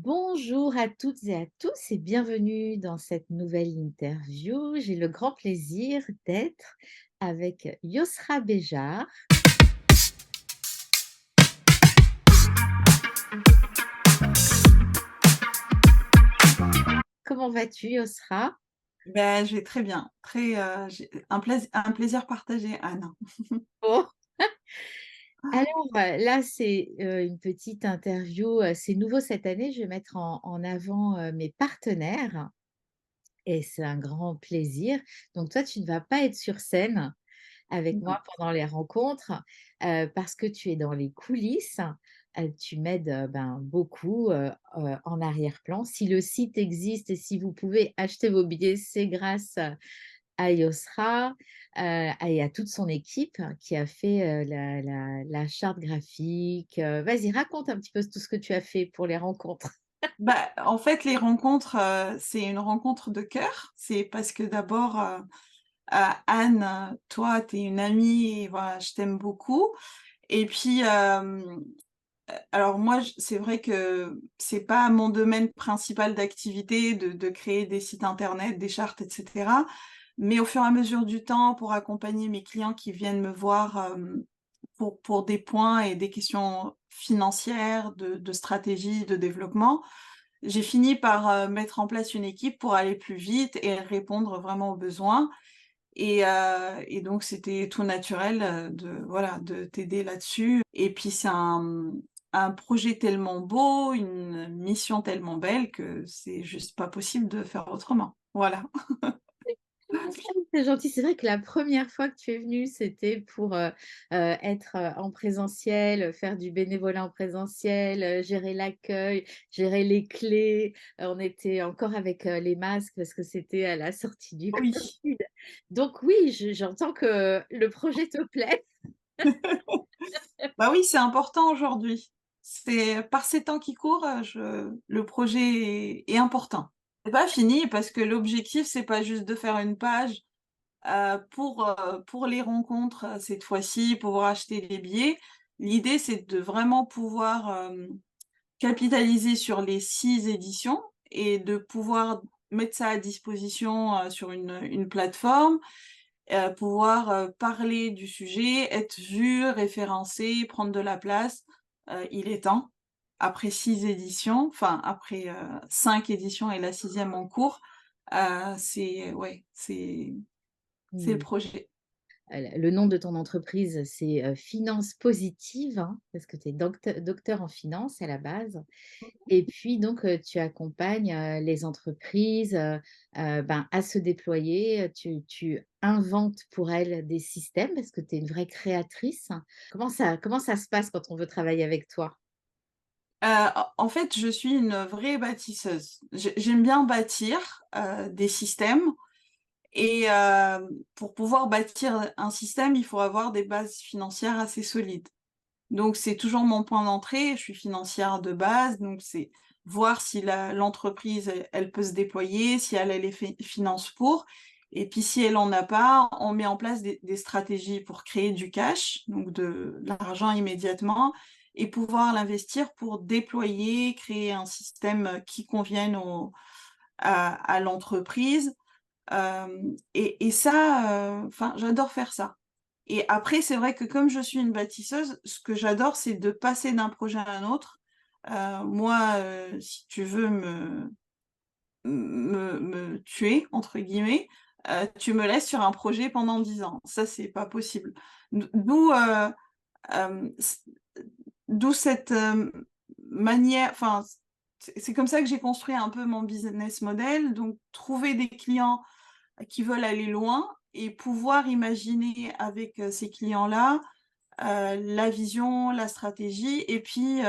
Bonjour à toutes et à tous et bienvenue dans cette nouvelle interview. J'ai le grand plaisir d'être avec Yosra Béjar. Comment vas-tu, Yosra? Ben, je vais très bien. J'ai un plaisir partagé, Anne. Bon. Alors là, c'est une petite interview. C'est nouveau cette année. Je vais mettre en avant mes partenaires et c'est un grand plaisir. Donc toi, tu ne vas pas être sur scène avec Non. moi pendant les rencontres parce que tu es dans les coulisses. Tu m'aides beaucoup en arrière-plan. Si le site existe et si vous pouvez acheter vos billets, c'est grâce à Yosra et à toute son équipe qui a fait la charte graphique. Vas-y, raconte un petit peu tout ce que tu as fait pour les rencontres. Bah, en fait, les rencontres, c'est une rencontre de cœur. C'est parce que d'abord, Anne, toi, tu es une amie et voilà, je t'aime beaucoup. Et puis, alors moi, c'est vrai que c'est pas mon domaine principal d'activité de créer des sites internet, des chartes, etc. Mais au fur et à mesure du temps, pour accompagner mes clients qui viennent me voir pour des points et des questions financières, de stratégie, de développement, j'ai fini par mettre en place une équipe pour aller plus vite et répondre vraiment aux besoins. Et donc, c'était tout naturel voilà, de t'aider là-dessus. Et puis, c'est un projet tellement beau, une mission tellement belle que c'est juste pas possible de faire autrement. Voilà. C'est gentil. C'est vrai que la première fois que tu es venue, c'était pour être en présentiel, faire du bénévolat en présentiel, gérer l'accueil, gérer les clés. On était encore avec les masques parce que c'était à la sortie du Oui. Covid. Donc oui, j'entends que le projet te plaît. Bah oui, c'est important aujourd'hui. C'est par ces temps qui courent, le projet est important. C'est pas fini parce que l'objectif, c'est pas juste de faire une page pour les rencontres cette fois-ci, pouvoir acheter les billets. L'idée, c'est de vraiment pouvoir capitaliser sur les 6 éditions et de pouvoir mettre ça à disposition sur une plateforme, pouvoir parler du sujet, être vu, référencé, prendre de la place. Il est temps. Après 6 éditions, enfin après 5 éditions et la sixième en cours, ouais, c'est le Hmm. projet. Le nom de ton entreprise, c'est Finance Positive, hein, parce que tu es docteur en finance à la base. Et puis, donc, tu accompagnes les entreprises à se déployer. Tu inventes pour elles des systèmes parce que tu es une vraie créatrice. Comment ça se passe quand on veut travailler avec toi? En fait, je suis une vraie bâtisseuse. J'aime bien bâtir des systèmes et pour pouvoir bâtir un système, il faut avoir des bases financières assez solides. Donc, c'est toujours mon point d'entrée. Je suis financière de base, donc c'est voir si l'entreprise, elle peut se déployer, si elle a les finances pour. Et puis, si elle en a pas, on met en place des stratégies pour créer du cash, donc de l'argent immédiatement, et pouvoir l'investir pour déployer, créer un système qui convienne à l'entreprise. Et ça, enfin, j'adore faire ça. Et après, c'est vrai que comme je suis une bâtisseuse, ce que j'adore, c'est de passer d'un projet à un autre. Moi, si tu veux me tuer, entre guillemets, tu me laisses sur un projet pendant 10 ans. Ça, c'est pas possible. D'où euh, c- d'où cette manière, enfin, c'est comme ça que j'ai construit un peu mon business model. Donc, trouver des clients qui veulent aller loin et pouvoir imaginer avec ces clients-là la vision, la stratégie et puis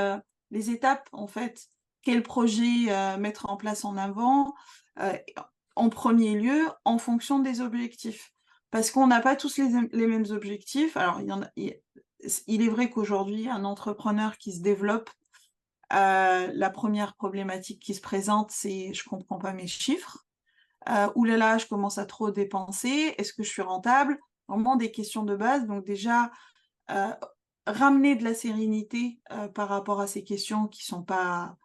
les étapes en fait. Quel projet mettre en place en avant euh, en premier lieu en fonction des objectifs. Parce qu'on n'a pas tous les mêmes objectifs. Alors, il est vrai qu'aujourd'hui, un entrepreneur qui se développe, la première problématique qui se présente, c'est je comprends pas mes chiffres. Ouh là là, je commence à trop dépenser. Est-ce que je suis rentable? Vraiment des questions de base. Donc déjà, euh, ramener de la sérénité par rapport à ces questions qui sont pas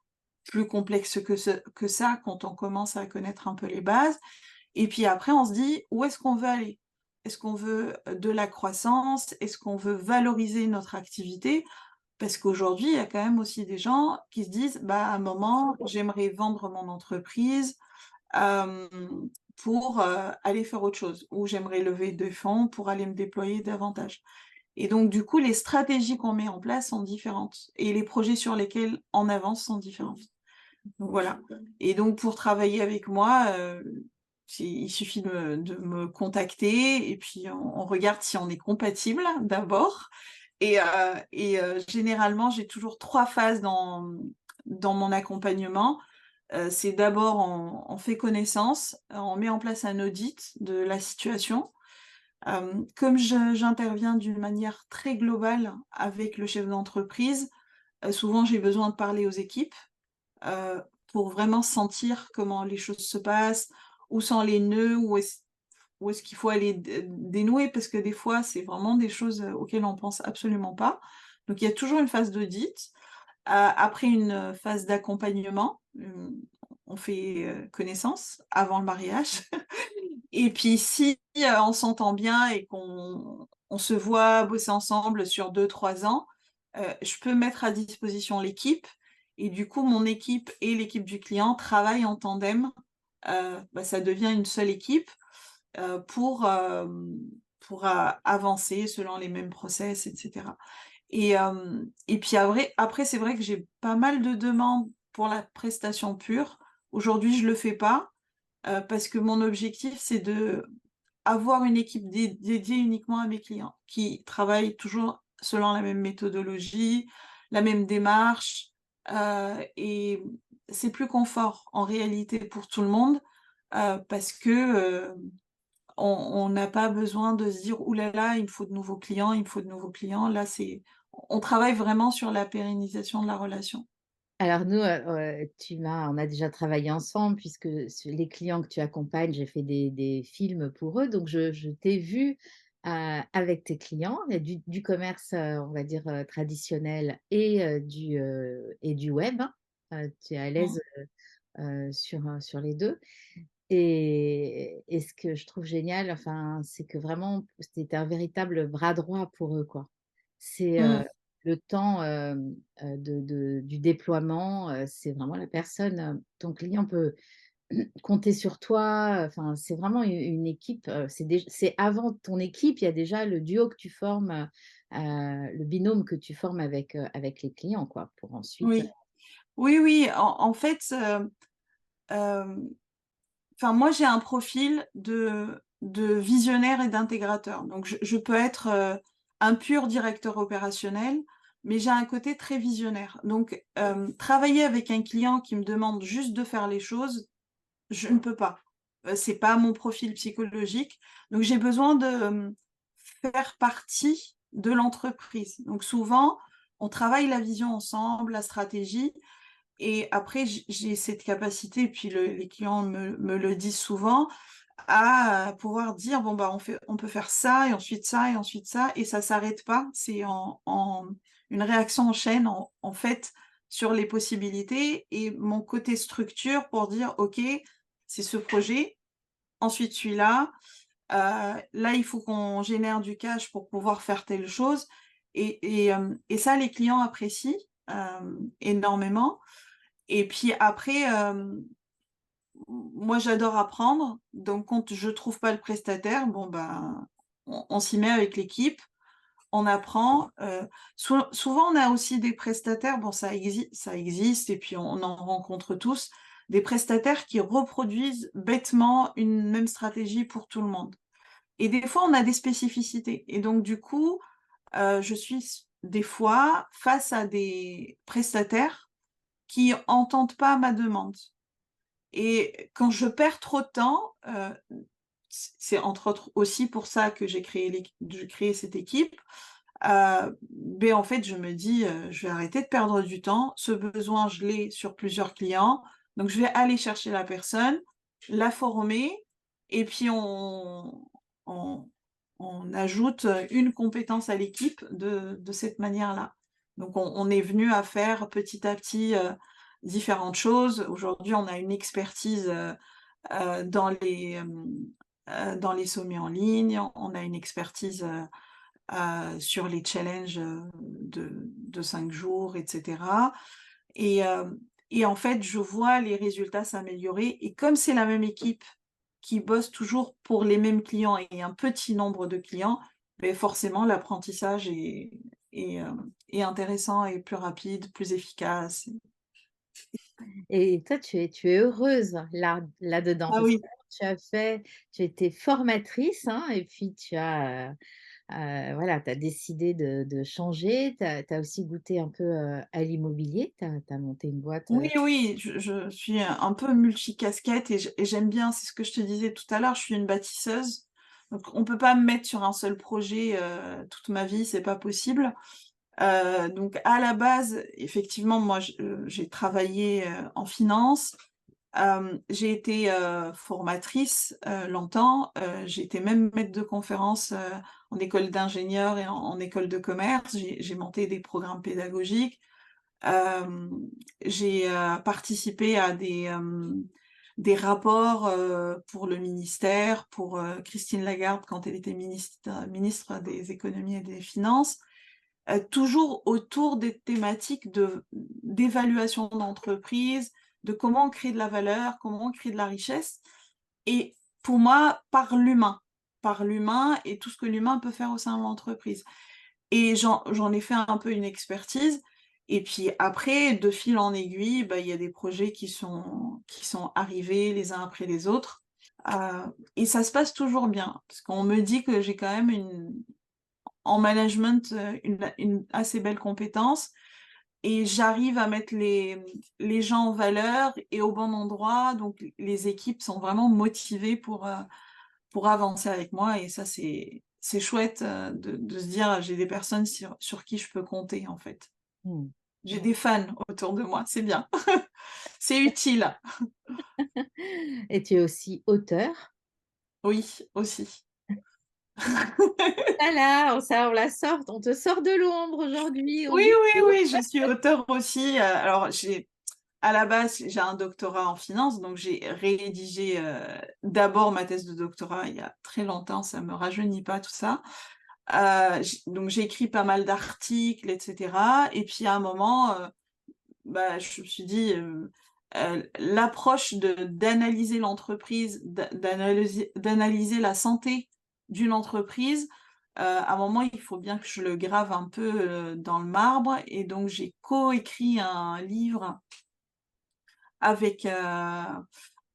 plus complexe que ça quand on commence à connaître un peu les bases. Et puis après, on se dit: «Où est-ce qu'on veut aller?» Est-ce qu'on veut de la croissance? Est-ce qu'on veut valoriser notre activité? Parce qu'aujourd'hui, il y a quand même aussi des gens qui se disent: «Bah, à un moment, j'aimerais vendre mon entreprise, hem, pour, aller faire autre chose» ou «J'aimerais lever des fonds pour aller me déployer davantage». Et donc du coup, les stratégies qu'on met en place sont différentes et les projets sur lesquels on avance sont différents. Donc voilà. Et donc pour travailler avec moi, il suffit de me contacter et puis on regarde si on est compatible d'abord généralement, j'ai toujours 3 phases dans mon accompagnement. C'est d'abord on fait connaissance, on met en place un audit de la situation. Comme j'interviens d'une manière très globale avec le chef d'entreprise, souvent j'ai besoin de parler aux équipes heu, pour vraiment sentir comment les choses se passent, où sont les nœuds, où est-ce qu'il faut aller dénouer parce que des fois, c'est vraiment des choses, auxquelles on pense absolument pas. Donc il y a toujours une phase d'audit, après une, phase d'accompagnement, on fait, connaissance avant le mariage et puis si, on s'entend bien et qu'on se voit bosser ensemble sur 2 3 ans, je peux mettre à disposition l'équipe et du coup mon équipe et l'équipe du client travaillent en tandem. Bah, ça devient une seule équipe, pour avancer selon les mêmes process et cetera. Et puis après c'est vrai que j'ai pas mal de demandes pour la prestation pure. Aujourd'hui je le fais pas, parce que mon objectif c'est d'avoir une équipe dédiée uniquement à mes clients, qui travaillent toujours selon la même méthodologie, la même démarche, et c'est plus confort en réalité pour tout le monde, parce que, on n'a pas besoin de se dire: «Ouh là là, il me faut de nouveaux clients, il me faut de nouveaux clients». Là, on travaille vraiment sur la pérennisation de la relation. Alors nous, on a déjà travaillé ensemble puisque les clients que tu accompagnes, j'ai fait des films pour eux, donc je t'ai vu avec tes clients. Il y a du commerce, on va dire, traditionnel et du web, hein. Tu es à Mmh. l'aise, sur les 2. Et ce que je trouve génial, enfin, c'est que vraiment, tu un véritable bras droit pour eux, quoi. C'est, Mmh. le temps, du déploiement, c'est vraiment la personne, ton client peut compter sur toi, enfin, c'est vraiment une équipe, c'est avant ton équipe, il y a déjà le duo que tu formes, le binôme que tu formes avec les clients, quoi, pour ensuite Oui. Oui, oui, en fait, hem enfin, moi, j'ai un profil de visionnaire et d'intégrateur. Donc, je peux être un pur directeur opérationnel, mais j'ai un côté très visionnaire. Donc, travailler avec un client qui me demande juste de faire les choses, je ne peux pas. C'est pas mon profil psychologique. Donc, j'ai besoin de faire partie de l'entreprise. Donc, souvent, on travaille la vision ensemble, la stratégie, et après, j'ai cette capacité, puis les clients me le disent souvent, à pouvoir dire: «Bon, bah, on peut faire ça et ensuite ça et ensuite ça» et ça s'arrête pas. C'est en une réaction en chaîne, en fait, sur les possibilités et mon côté structure pour dire: «OK, c'est ce projet, ensuite celui-là, là, il faut qu'on génère du cash pour pouvoir faire telle chose» et ça, les clients apprécient, énormément. Et puis après, moi j'adore apprendre, donc quand je trouve pas le prestataire, bon ben, on s'y met avec l'équipe, on apprend, souvent on a aussi des prestataires, bon ça existe et puis on en rencontre tous, des prestataires qui reproduisent bêtement une même stratégie pour tout le monde. Et des fois on a des spécificités et donc du coup, je suis des fois face à des prestataires qui entendent pas ma demande. Et quand je perds trop de temps, c'est entre autres aussi pour ça que j'ai créé cette équipe, beh, en fait, je me dis, «Je vais arrêter de perdre du temps. Ce besoin, je l'ai sur plusieurs clients, donc je vais aller chercher la personne, la former et puis on on ajoute, une compétence à l'équipe de cette manière-là». Donc on est venu à faire petit à petit, différentes choses. Aujourd'hui, on a une expertise dans les sommets en ligne, on a une expertise sur les challenges de 5 jours, etc. Et, et en fait, je vois les résultats s'améliorer. Et comme c'est la même équipe qui bosse toujours pour les mêmes clients et un petit nombre de clients, beh, forcément l'apprentissage est, est intéressant et plus rapide, plus efficace. Et toi, tu es heureuse là-dedans Ah parce que oui, tu étais formatrice, hein, et puis voilà, tu as décidé de changer. Tu as aussi goûté un peu, à l'immobilier. Tu as monté une boîte, oui, oui, je suis un peu multicasquette et j'aime bien, c'est ce que je te disais tout à l'heure, je suis une bâtisseuse. Donc on peut pas me mettre sur un seul projet, toute ma vie, c'est pas possible. Donc à la base, effectivement, moi j'ai travaillé, en finance. J'ai été, formatrice, longtemps, j'ai été même maître de conférences, en école d'ingénieur et en école de commerce. J'ai monté des programmes pédagogiques. Hem, j'ai, participé à des rapports, pour le ministère, pour, Christine Lagarde quand elle était ministre des économies et des finances, toujours autour des thématiques d'évaluation d'entreprise, de comment créer de la valeur, comment créer de la richesse et pour moi, par l'humain et tout ce que l'humain peut faire au sein de l'entreprise. Et j'en ai fait un peu une expertise et puis après, de fil en aiguille, bah, il y a des projets qui sont arrivés les uns après les autres, et ça se passe toujours bien. Parce qu'on me dit que j'ai quand même en management, une assez belle compétence et j'arrive à mettre les gens en valeur et au bon endroit, donc les équipes sont vraiment motivées pour avancer avec moi et ça c'est chouette, de se dire: «J'ai des personnes sur qui je peux compter», en fait. mmh. J'ai des fans autour de moi, c'est bien. C'est utile. Et tu es aussi auteur. Oui, aussi. Ah là, on la sort, on te sort de l'ombre aujourd'hui, au Oui, oui, micro. oui, je suis auteure aussi, alors à la base, j'ai un doctorat en finance, donc j'ai rédigé, d'abord ma thèse de doctorat il y a très longtemps, ça me rajeunit pas tout ça. Donc j'ai écrit pas mal d'articles et cetera et puis à un moment, bah, je me suis dit, l'approche d'analyser l'entreprise, d'analyser la santé d'une entreprise, à un moment, il faut bien que je le grave un peu, dans le marbre et donc j'ai coécrit un livre avec, un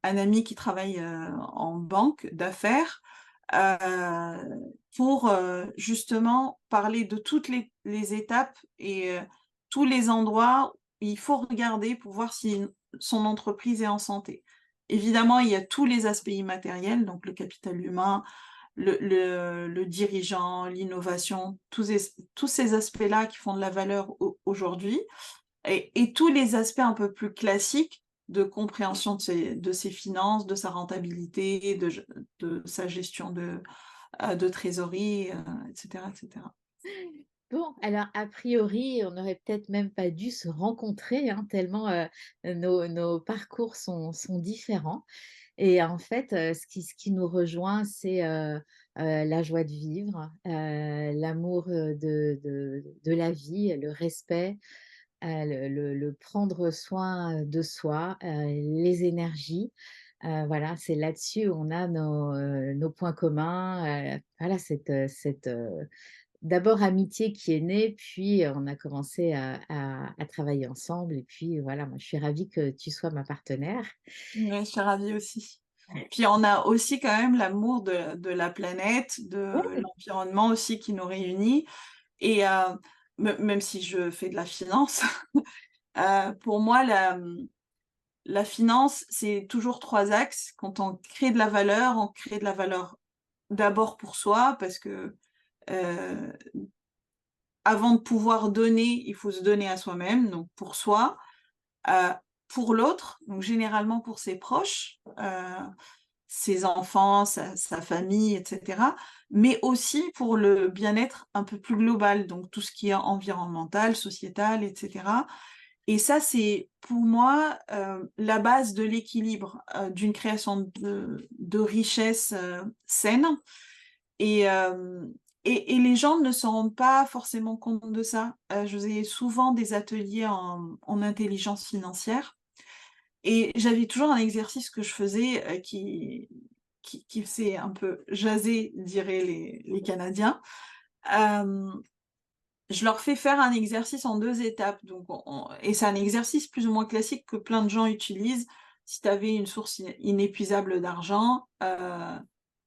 ami qui travaille, en banque d'affaires, pour, justement parler de toutes les étapes et tous les endroits où il faut regarder pour voir si son entreprise est en santé. Évidemment, il y a tous les aspects immatériels, donc le capital humain, le dirigeant, l'innovation, tous ces aspects-là qui font de la valeur aujourd'hui et tous les aspects un peu plus classiques de compréhension de ses finances, de sa rentabilité, de sa gestion de trésorerie, et cetera, et cetera. Bon, alors a priori, on n'aurait peut-être même pas dû se rencontrer, hein, tellement, nos parcours sont différents. Et en fait, ce qui nous rejoint, c'est, la joie de vivre, l'amour, de la vie, le respect, le prendre soin, de soi, les énergies. Voilà, c'est là-dessus où on a nos points communs, voilà cette, d'abord amitié qui est née, puis on a commencé à travailler ensemble et puis voilà, moi je suis ravie que tu sois ma partenaire. Ouais, je suis ravie aussi. Puis on a aussi quand même l'amour de la planète, de Ouais. l'environnement aussi qui nous réunit et même si je fais de la finance, pour moi la finance, c'est toujours 3 axes. Quand on crée de la valeur d'abord pour soi parce que, heu, avant de pouvoir donner, il faut se donner à soi-même, donc pour soi, heu, pour l'autre, donc généralement pour ses proches, ses enfants, sa famille et cetera, mais aussi pour le bien-être un peu plus global, donc tout ce qui est environnemental, sociétal et cetera Et ça, c'est pour moi la base de l'équilibre d'une création de richesse saine. Et, euh, et les gens ne se rendent pas forcément compte de ça. Je faisais souvent des ateliers en intelligence financière et j'avais toujours un exercice que je faisais qui faisait un peu jaser, diraient les Canadiens. Euh, je leur fais faire un exercice en 2 étapes. Donc et c'est un exercice plus ou moins classique que plein de gens utilisent. Si tu avais une source inépuisable d'argent,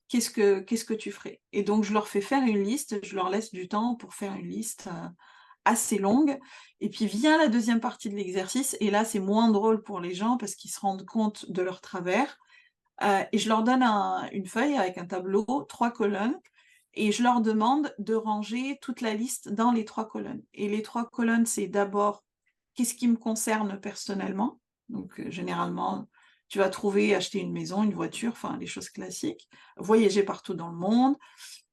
qu'est-ce que tu ferais? Et donc, je leur fais faire une liste, je leur laisse du temps pour faire une liste assez longue. Et puis vient la deuxième partie de l'exercice, et là, c'est moins drôle pour les gens parce qu'ils se rendent compte de leur travers. Et je leur donne une feuille avec un tableau, 3 colonnes, et je leur demande de ranger toute la liste dans les 3 colonnes. Et les 3 colonnes, c'est d'abord qu'est-ce qui me concerne personnellement. Donc, généralement, tu vas trouver acheter une maison, une voiture, enfin, les choses classiques, voyager partout dans le monde.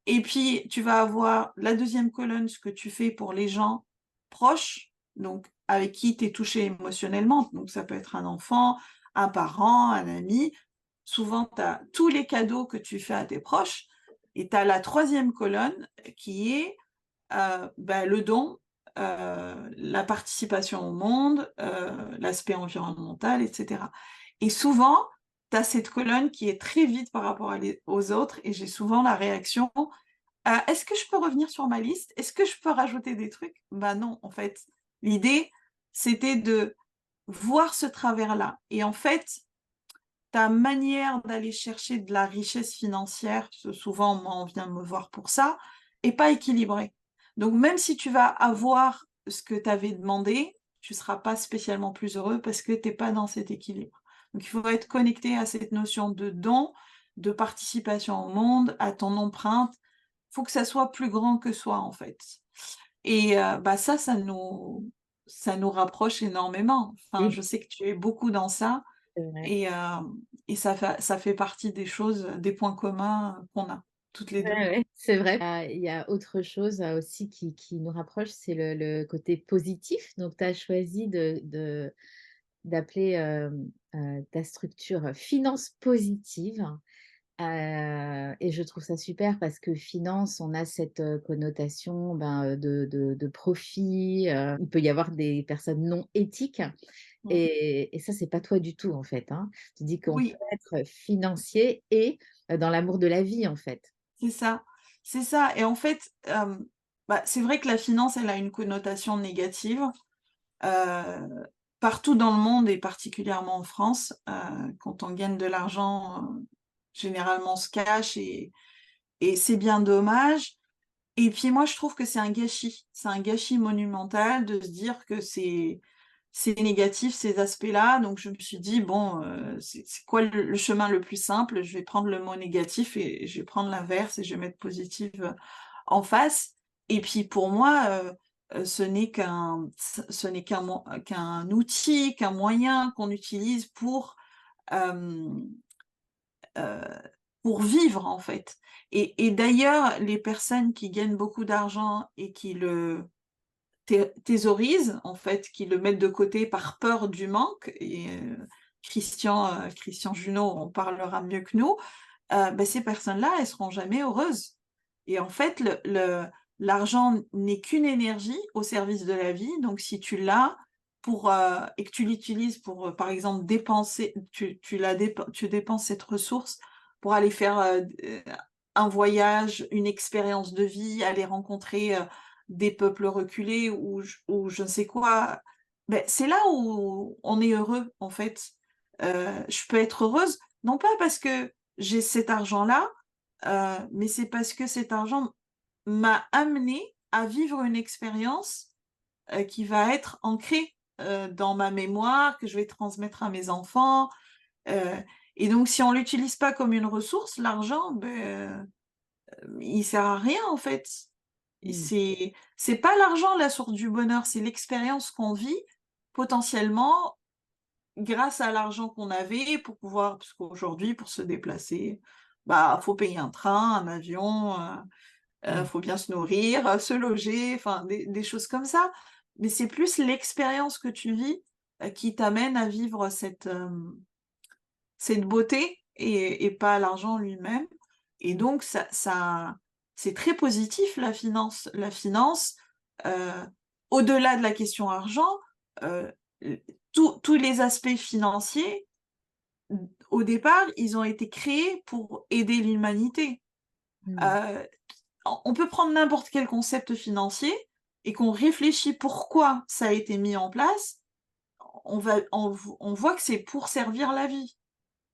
Et puis, tu vas avoir la deuxième colonne, ce que tu fais pour les gens proches, donc avec qui tu es touché émotionnellement. Donc, ça peut être un enfant, un parent, un ami. Souvent, tu as tous les cadeaux que tu fais à tes proches. Et tu as la troisième colonne qui est le don, la participation au monde, l'aspect environnemental, etc. Et souvent, tu as cette colonne qui est très vite par rapport aux autres, et j'ai souvent la réaction, est-ce que je peux revenir sur ma liste? Est-ce que je peux rajouter des trucs? Bah non, en fait. L'idée, c'était de voir ce travers-là. Et en fait, ta manière d'aller chercher de la richesse financière, parce que souvent, moi, on vient me voir pour ça, est pas équilibrée. Donc, même si tu vas avoir ce que tu avais demandé, tu seras pas spécialement plus heureux parce que tu n'es pas dans cet équilibre. Donc, il faut être connecté à cette notion de don, de participation au monde, à ton empreinte. Il faut que ça soit plus grand que soi, en fait. Et ça nous rapproche énormément. Enfin, Oui, je sais que tu es beaucoup dans ça. c'est vrai. Et ça fait partie des choses, des points communs qu'on a, toutes les Ouais, deux. ouais, c'est vrai. Il y a autre chose aussi qui nous rapproche, c'est le côté positif. Donc, tu as choisi d'appeler ta structure finance positive. Et je trouve ça super parce que finance, on a cette connotation de profit. Il peut y avoir des personnes non éthiques. Mm. Et ça, c'est pas toi du tout, en fait, hein. Tu dis qu'on peut Oui, être financier et dans l'amour de la vie, en fait. c'est ça. C'est ça. Et en fait, c'est vrai que la finance, elle a une connotation négative. euh, Partout dans le monde et particulièrement en France, quand on gagne de l'argent, généralement on se cache et c'est bien dommage. Et puis moi, je trouve que c'est un gâchis. C'est un gâchis monumental de se dire que c'est négatif ces aspects-là. Donc je me suis dit, bon, c'est quoi le chemin le plus simple? Je vais prendre le mot négatif et je vais prendre l'inverse et je vais mettre positif en face. Et puis pour moi, ce n'est qu'un outil, qu'un moyen qu'on utilise euh, euh, pour vivre en fait. Et d'ailleurs, les personnes qui gagnent beaucoup d'argent et qui le thésaurisent, en fait, qui le mettent de côté par peur du manque, et Christian Junot en parlera mieux que nous, ces personnes-là, elles seront jamais heureuses. Et en fait, l'argent n'est qu'une énergie au service de la vie. Donc, si tu l'as et que tu l'utilises pour, par exemple, dépenser, tu dépenses cette ressource pour aller faire un voyage, une expérience de vie, aller rencontrer des peuples reculés ou je ne sais quoi. C'est là où on est heureux, en fait. Je peux être heureuse, non pas parce que j'ai cet argent-là, mais c'est parce que cet argent m'a amené à vivre une expérience qui va être ancrée dans ma mémoire, que je vais transmettre à mes enfants. euh, et donc, si on ne l'utilise pas comme une ressource, l'argent, il sert à rien en fait. Et Mm. c'est pas l'argent la source du bonheur, c'est l'expérience qu'on vit potentiellement grâce à l'argent qu'on avait pour pouvoir, parce qu'aujourd'hui, pour se déplacer, faut payer un train, un avion, Mm. faut bien se nourrir, se loger, enfin des choses comme ça. mais c'est plus l'expérience que tu vis, qui t'amène à vivre cette beauté et pas l'argent lui-même. Et donc ça c'est très positif la finance. La finance, au-delà de la question argent, heu, tous les aspects financiers, au départ, ils ont été créés pour aider l'humanité. Mmh. Heu, on peut prendre n'importe quel concept financier et qu'on réfléchit pourquoi ça a été mis en place, on voit que c'est pour servir la vie.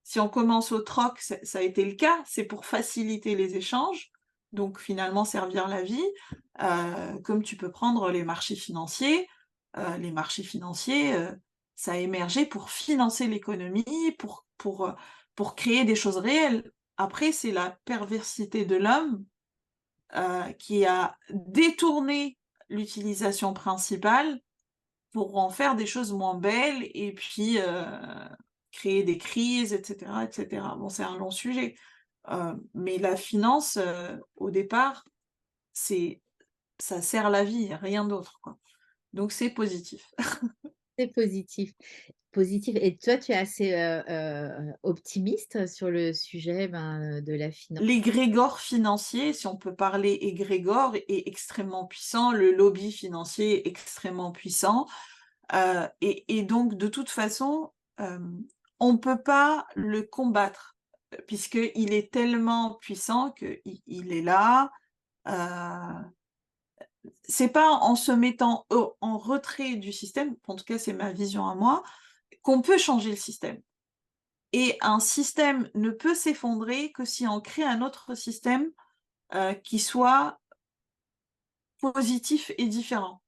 Si on commence au troc, ça a été le cas, c'est pour faciliter les échanges, donc finalement servir la vie. Comme tu peux prendre les marchés financiers, ça a émergé pour financer l'économie, pour créer des choses réelles. Après, c'est la perversité de l'homme, qui a détourné l'utilisation principale pour en faire des choses moins belles et puis, créer des crises et cetera et cetera. Bon, c'est un long sujet, mais la finance, au départ, c'est ça sert la vie, rien d'autre, quoi. Donc c'est positif. C'est positif. Positif et toi, tu es assez, optimiste sur le sujet, ben, de la finance? L'égrégore financier, si on peut parler égrégore, est extrêmement puissant, le lobby financier est extrêmement puissant, et donc de toute façon, on ne peut pas le combattre, puisqu'il est tellement puissant qu'il est là. Heu, c'est pas en se mettant en retrait du système, en tout cas c'est ma vision à moi, qu'on peut changer le système. Et un système ne peut s'effondrer que si on crée un autre système, qui soit positif et différent.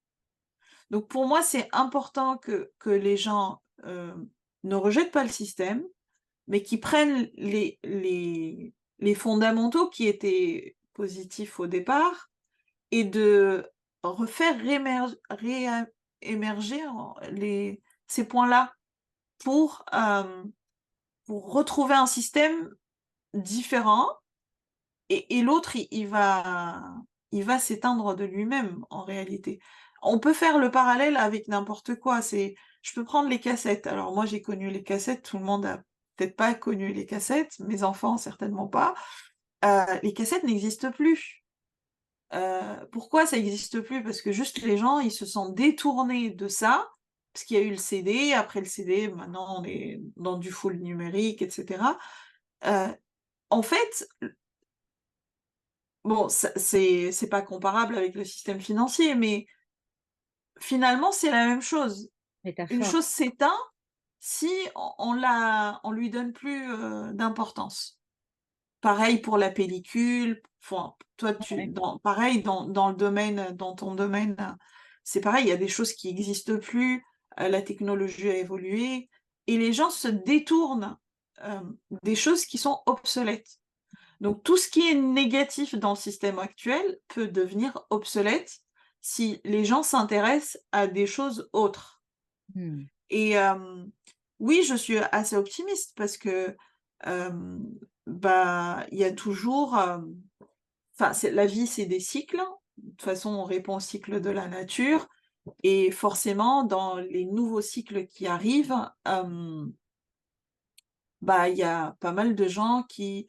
Donc pour moi, c'est important que les gens, ne rejettent pas le système, mais qu'ils prennent les fondamentaux qui étaient positifs au départ et de refaire émerger ces points-là pour, pour retrouver un système différent et l'autre, il va s'éteindre de lui-même, en réalité. On peut faire le parallèle avec n'importe quoi, je peux prendre les cassettes. Alors moi, j'ai connu les cassettes, tout le monde a peut-être pas connu les cassettes, mes enfants certainement pas. Les cassettes n'existent plus. Pourquoi ça n'existe plus? Parce que juste les gens, ils se sont détournés de ça, parce qu'il y a eu le CD, après le CD, maintenant on est dans du full numérique et cetera. Heu, en fait, bon, c'est pas comparable avec le système financier, mais finalement, c'est la même chose. Une Métaphore. chose s'éteint si on lui donne plus, d'importance. Pareil pour la pellicule, enfin, toi Ouais. pareil dans le domaine, dans ton domaine, c'est pareil, il y a des choses qui existent plus, la technologie a évolué et les gens se détournent, des choses qui sont obsolètes. Donc tout ce qui est négatif dans le système actuel peut devenir obsolète si les gens s'intéressent à des choses autres. Mmh. Et oui, je suis assez optimiste parce que, bah, il y a toujours, enfin, c'est la vie, c'est des cycles. De toute façon, on répond au cycle de la nature et forcément, dans les nouveaux cycles qui arrivent, bah, il y a pas mal de gens qui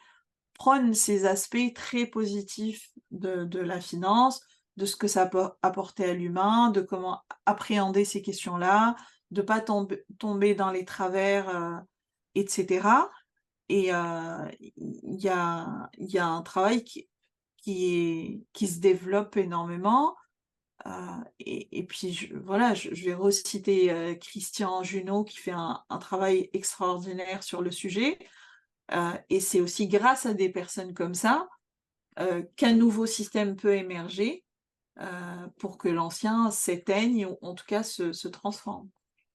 prône ces aspects très positifs de la finance, de ce que ça peut apporter à l'humain, de comment appréhender ces questions-là, de pas tomber dans les travers, et cetera et il y a un travail qui se développe énormément, heu et puis je vais reciter, Christian Junod qui fait un travail extraordinaire sur le sujet, et c'est aussi grâce à des personnes comme ça, qu'un nouveau système peut émerger, pour que l'ancien s'éteigne ou en tout cas se transforme.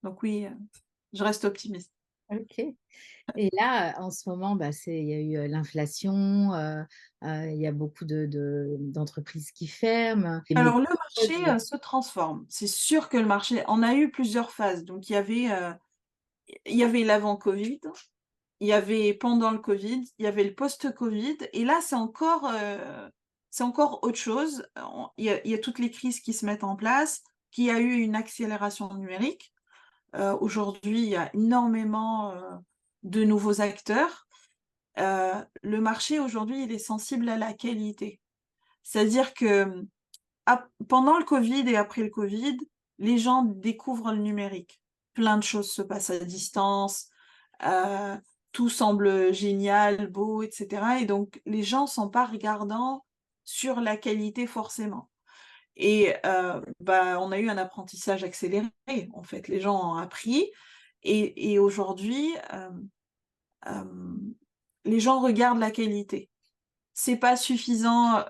Donc oui, je reste optimiste. OK. Et là, en ce moment, bah, il y a eu, l'inflation, il y a beaucoup d'entreprises qui ferment, les Alors le méthodes, marché, se transforme. C'est sûr que le marché on a eu plusieurs phases. Donc il y avait l'avant Covid, il y avait pendant le Covid, il y avait le post-Covid et là c'est encore autre chose. Il y a toutes les crises qui se mettent en place. qu'il y a eu une accélération numérique. Aujourd'hui, il y a énormément, de nouveaux acteurs. Le marché aujourd'hui, il est sensible à la qualité. C'est-à-dire que, pendant le covid et après le covid, les gens découvrent le numérique. Plein de choses se passent à distance, tout semble génial, beau, et cetera, et donc les gens sont pas regardants sur la qualité forcément. Et on a eu un apprentissage accéléré, en fait. Les gens ont appris et aujourd'hui, hem, les gens regardent la qualité. C'est pas suffisant,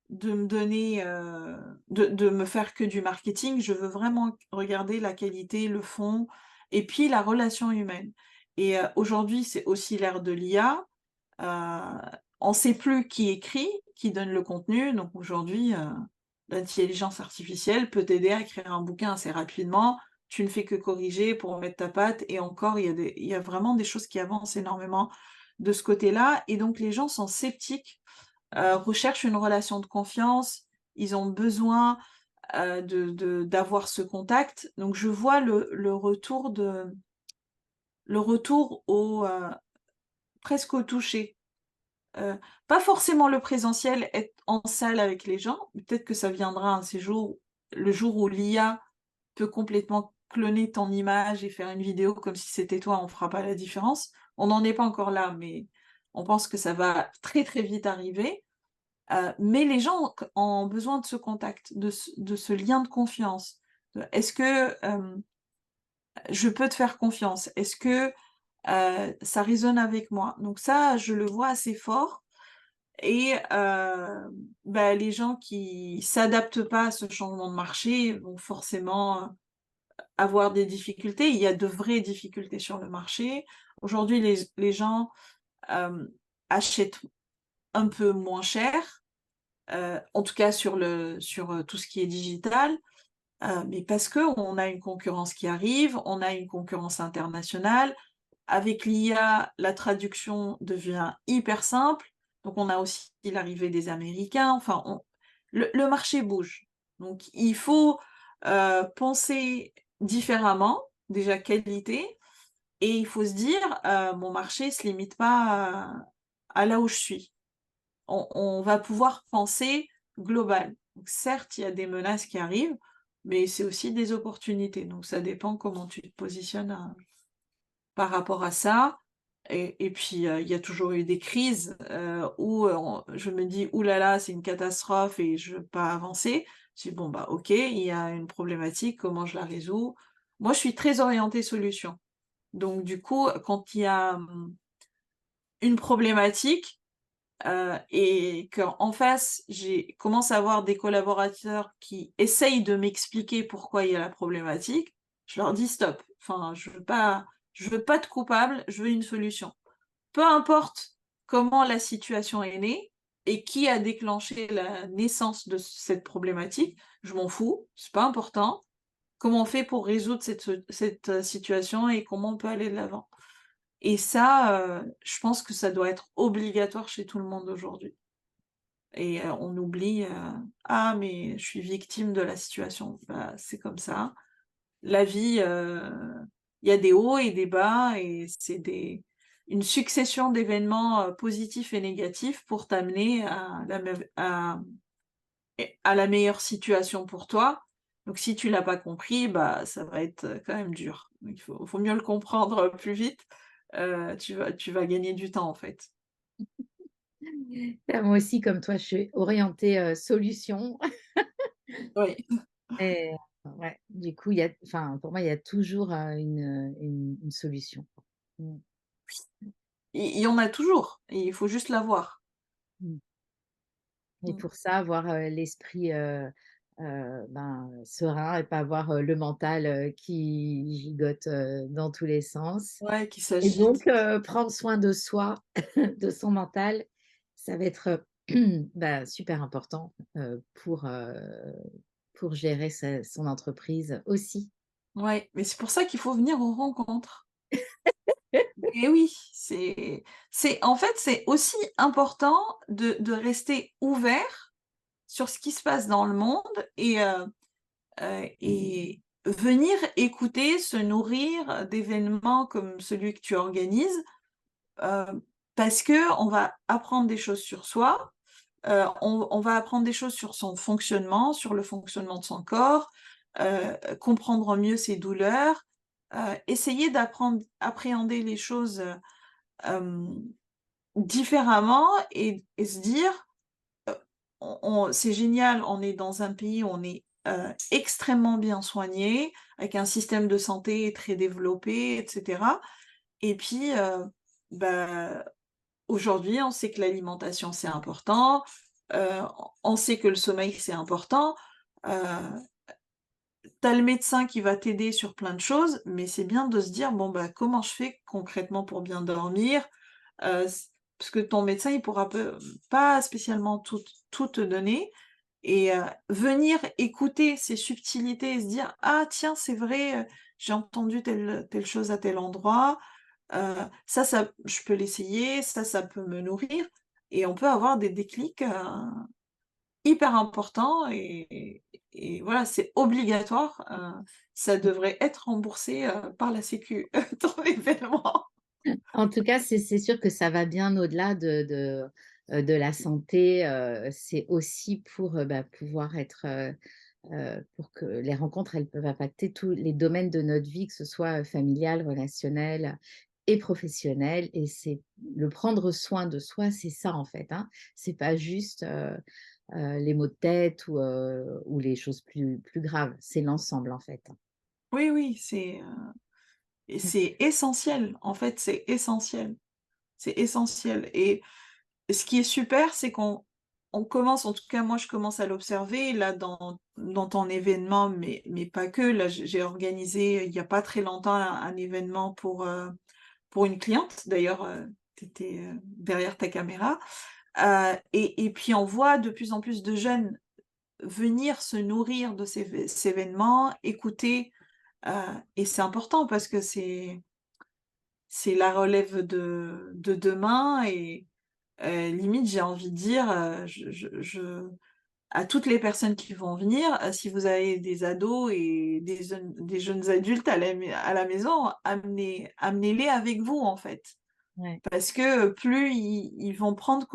de me donner, de me faire que du marketing. Je veux vraiment regarder la qualité, le fond et puis la relation humaine. Et aujourd'hui, c'est aussi l'ère de l'IA. On ne sait plus qui écrit, qui donne le contenu. Donc aujourd'hui, l'intelligence artificielle peut t'aider à écrire un bouquin assez rapidement. Tu ne fais que corriger pour mettre ta patte et encore, il y a vraiment des choses qui avancent énormément de ce côté-là et donc les gens sont sceptiques, recherchent une relation de confiance. Ils ont besoin, d'avoir ce contact. Donc je vois le retour au, presque au toucher. Heu, Pas forcément le présentiel, être en salle avec les gens, peut-être que ça viendra un séjour, le jour où l'IA peut complètement cloner ton image et faire une vidéo comme si c'était toi, on fera pas la différence. On n'en est pas encore là, mais on pense que ça va très, très vite arriver. Mais les gens ont besoin de ce contact, de ce lien de confiance. Est-ce que, je peux te faire confiance? Est-ce que, ça résonne avec moi? Donc ça, je le vois assez fort et les gens qui s'adaptent pas à ce changement de marché vont forcément, avoir des difficultés. Il y a de vraies difficultés sur le marché. Aujourd'hui, les gens, hem, achètent un peu moins cher, en tout cas sur tout ce qui est digital, mais parce qu'on a une concurrence qui arrive, on a une concurrence internationale. Avec l'IA, la traduction devient hyper simple, donc on a aussi l'arrivée des Américains, enfin le marché bouge. Donc il faut, penser différemment, déjà qualité, et il faut se dire, «Mon marché se limite pas à là où je suis». On va pouvoir penser global. Donc certes, il y a des menaces qui arrivent, mais c'est aussi des opportunités, donc ça dépend comment tu te positionnes, par rapport à ça. Et puis, il y a toujours eu des crises, où, je me dis: «Ouh là là, c'est une catastrophe et je veux pas avancer». Je dis: «Bon, bah, OK, il y a une problématique, comment je la résous?» Moi, je suis très orientée solution. Donc du coup, quand il y a, une problématique, et qu'en face, j'ai commence à avoir des collaborateurs qui essayent de m'expliquer pourquoi il y a la problématique, je leur dis: «Stop, enfin, je veux pas de coupable, je veux une solution». Peu importe comment la situation est née et qui a déclenché la naissance de cette problématique, je m'en fous, c'est pas important. Comment on fait pour résoudre cette situation et comment on peut aller de l'avant? Et ça, je pense que ça doit être obligatoire chez tout le monde aujourd'hui. Et on oublie, «Ah mais je suis victime de la situation». Bah, c'est comme ça. La vie, il y a des hauts et des bas et c'est une succession d'événements, positifs et négatifs pour t'amener à la meilleure situation pour toi. Donc si tu l'as pas compris, bah, ça va être, quand même dur. Donc il faut mieux le comprendre, plus vite, tu vas gagner du temps, en fait. Moi aussi, comme toi, je suis orientée, solution Oui. et ouais, du coup, il y a enfin, pour moi, il y a toujours, une solution. Mmh. Il y en a toujours et il faut juste l'avoir. Mmh. Et Mmh. pour ça, avoir, l'esprit, serein et pas avoir, le mental, qui gigote, dans tous les sens. Ouais, qui Et s'agite. donc prendre soin de soi, de son mental, ça va être, super important, pour gérer son entreprise aussi. Ouais, mais c'est pour ça qu'il faut venir aux rencontres. Et oui, en fait, c'est aussi important de rester ouvert sur ce qui se passe dans le monde et et venir écouter, se nourrir d'événements comme celui que tu organises, heu, parce qu'on va apprendre des choses sur soi, on va apprendre des choses sur son fonctionnement, sur le fonctionnement de son corps, comprendre mieux ses douleurs, essayer appréhender les choses, hem, différemment et se dire, c'est génial, on est dans un pays où on est, extrêmement bien soigné, avec un système de santé très développé et cetera et puis, bah, aujourd'hui, on sait que l'alimentation, c'est important, on sait que le sommeil, c'est important, heu, tu as le médecin qui va t'aider sur plein de choses, mais c'est bien de se dire: «Bon, bah, comment je fais concrètement pour bien dormir?» S parce que ton médecin, il pourra pas spécialement tout te donner et venir écouter ces subtilités et se dire: «Ah tiens, c'est vrai, j'ai entendu telle chose à tel endroit, ça je peux l'essayer, ça peut me nourrir» et on peut avoir des déclics, hyper importants et voilà, c'est obligatoire, ça devrait être remboursé, par la sécu, ton événement. En tout cas, c'est sûr que ça va bien au-delà de la santé, c'est aussi pour, bah, pouvoir être, pour que les rencontres, elles peuvent impacter tous les domaines de notre vie, que ce soit, familial, relationnel et professionnel et c'est le prendre soin de soi, c'est ça, en fait, hein. C'est pas juste, les maux de tête ou les choses plus graves, c'est l'ensemble, en fait. Oui, oui, et Mmh. c'est essentiel, en fait, c'est essentiel. C'est essentiel et ce qui est super, c'est qu'on commence, en tout cas moi je commence à l'observer là dans ton événement, mais pas que. Là, j'ai organisé il y a pas très longtemps un événement pour une cliente. D'ailleurs, tu étais, derrière ta caméra, et puis on voit de plus en plus de jeunes venir se nourrir de ces événements, écouter, heu et c'est important parce que c'est la relève de demain et limite, j'ai envie de dire, je à toutes les personnes qui vont venir, si vous avez des ados et des jeunes adultes à la maison, amenez-les avec vous, en fait. Ouais. Parce que, plus ils vont prendre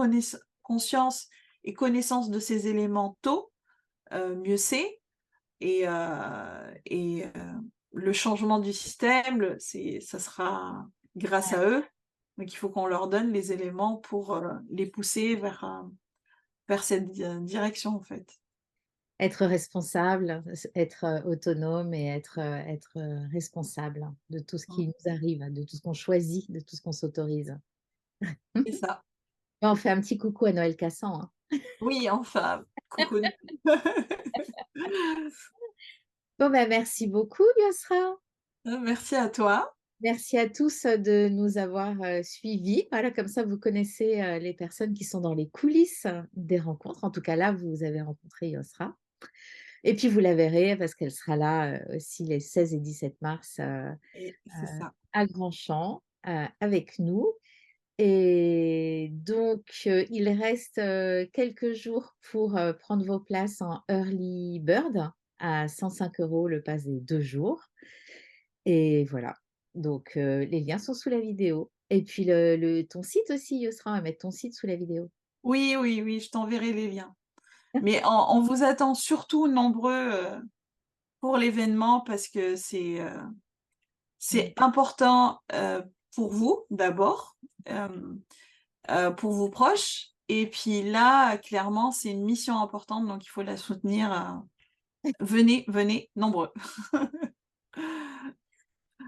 conscience et connaissance de ces éléments tôt, mieux c'est et le changement du système, ça sera grâce à eux. Donc il faut qu'on leur donne les éléments pour, les pousser vers cette direction, en fait. Être responsable, être, autonome et être, responsable de tout ce Mmh. qui nous arrive, de tout ce qu'on choisit, de tout ce qu'on s'autorise. C'est ça. On fait un petit coucou à Noël Cassan, hein. Oui, enfin, coucou. Bon, bah, merci beaucoup Yosra. Merci à toi. Merci à tous, de nous avoir, suivis. Voilà, comme ça vous connaissez, les personnes qui sont dans les coulisses des rencontres. En tout cas là, vous avez rencontré Yosra et puis vous la verrez parce qu'elle sera là, aussi les 16 et 17 mars, Et c'est ça. à Grandchamp, avec nous. Et donc, il reste, quelques jours pour, prendre vos places en early bird à 105 € le pass des 2 jours et voilà. Donc, les liens sont sous la vidéo et puis ton site aussi, Yosra, on va mettre ton site sous la vidéo. Oui, oui, oui, je t'enverrai les liens. Mais on vous attend surtout nombreux, pour l'événement parce que Mmh. c'est important, pour vous d'abord, pour vos proches et puis là, clairement, c'est une mission importante donc il faut la soutenir, venez, venez nombreux.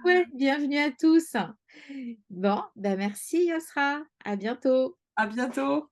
Ouais, bienvenue à tous. Bon, bah, merci Yosra, à bientôt. À bientôt.